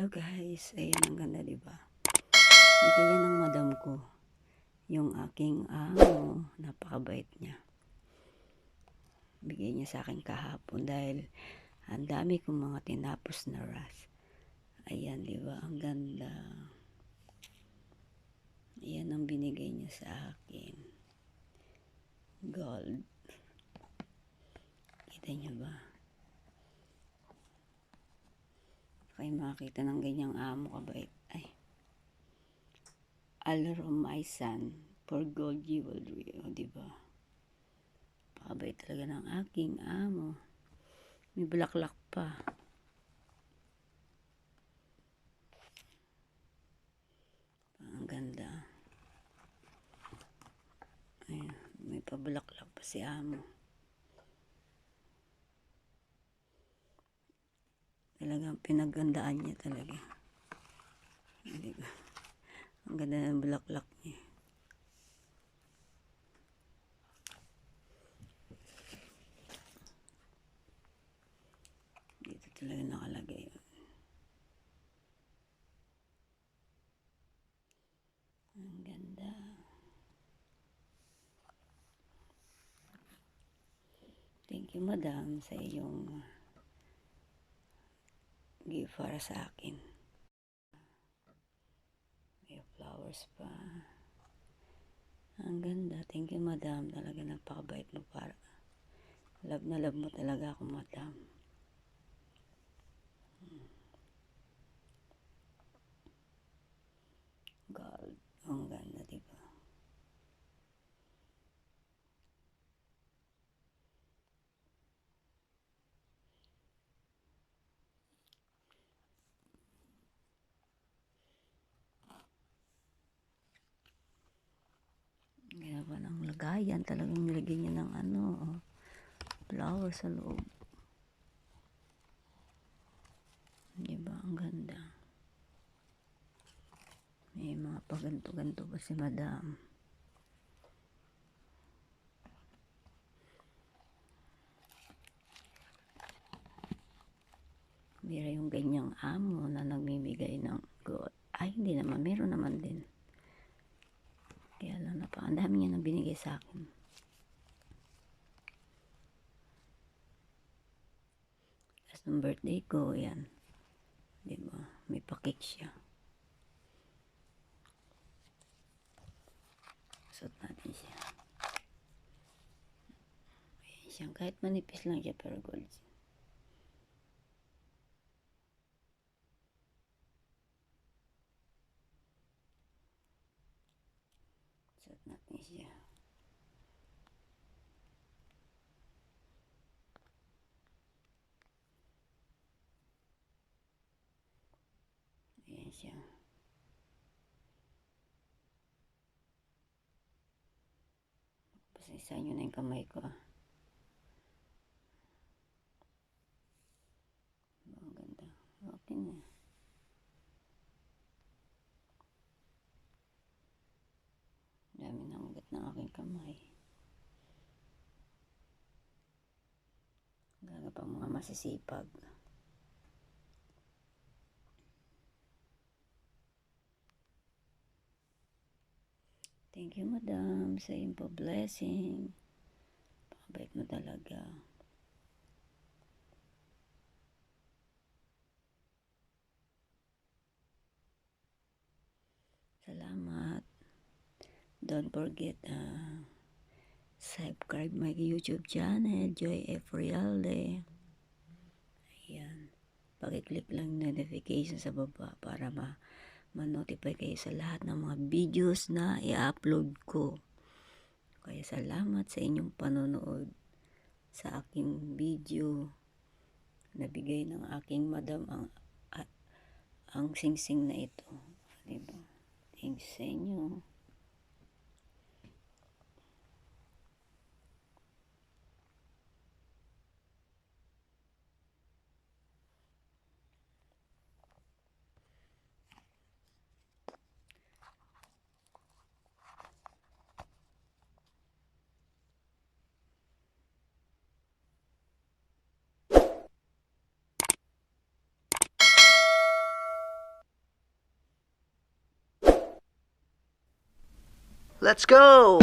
Hello guys, ayan ang ganda diba? Bigay yan ng madam ko. Yung aking napakabait niya. Bigay niya sa akin kahapon dahil ang dami kong mga tinapos na ras. Ayan diba? Ang ganda. Ayan ang binigay niya sa akin. Gold. Kita niyo ba? Kayo makakita ng ganyang amo kabait. Ay. Alromaisan for gold jewelry. O diba? Pakabait talaga ng aking amo. May bulaklak pa. Ang ganda. Ayan, may pabulaklak pa si amo. Talagang pinagandaan niya talaga. Diba? Ang ganda ng bulaklak niya. Dito talaga nakalagay. Ang ganda. Thank you, madam, sa iyong gift para sa akin. May flowers pa. Ang ganda. Thank you, madam. Talaga napakabait mo para. Love na love mo talaga ako, madam. Gold. Ang ganda, diba? Kaya pa ng lagayan. Talagang nilagay niya ng flower sa loob. Diba? Ang ganda. May mga paganto-ganto pa si madam. Mira yung ganyang amo na nagmimigay ng gold. Ay, hindi naman. Meron naman din. Kaya lang ang dami niya nang binigay sa akin. Tapos nung birthday ko, yan. Diba? May pakik siya. Suot natin siya. Ayan siya. Kahit manipis lang siya, pero gold. Suot natin siya. Ayan siya. Pasensya nyo na yung kamay ko. Ang ganda. Okay na. Dami ng ugat ng aking kamay. Gaga pa mga masisipag. Thank you, madam, sa iyong pa-blessing. Pakabait mo talaga. Salamat. Don't forget, subscribe my YouTube channel, Joy F. Realde. Ayan. Pag-click lang notification sa baba para ma-notify kayo sa lahat ng mga videos na i-upload ko. Kaya salamat sa inyong panonood sa aking video. Nabigay ng aking madam ang singsing na ito. Diba? Thanks sa inyo. Let's go!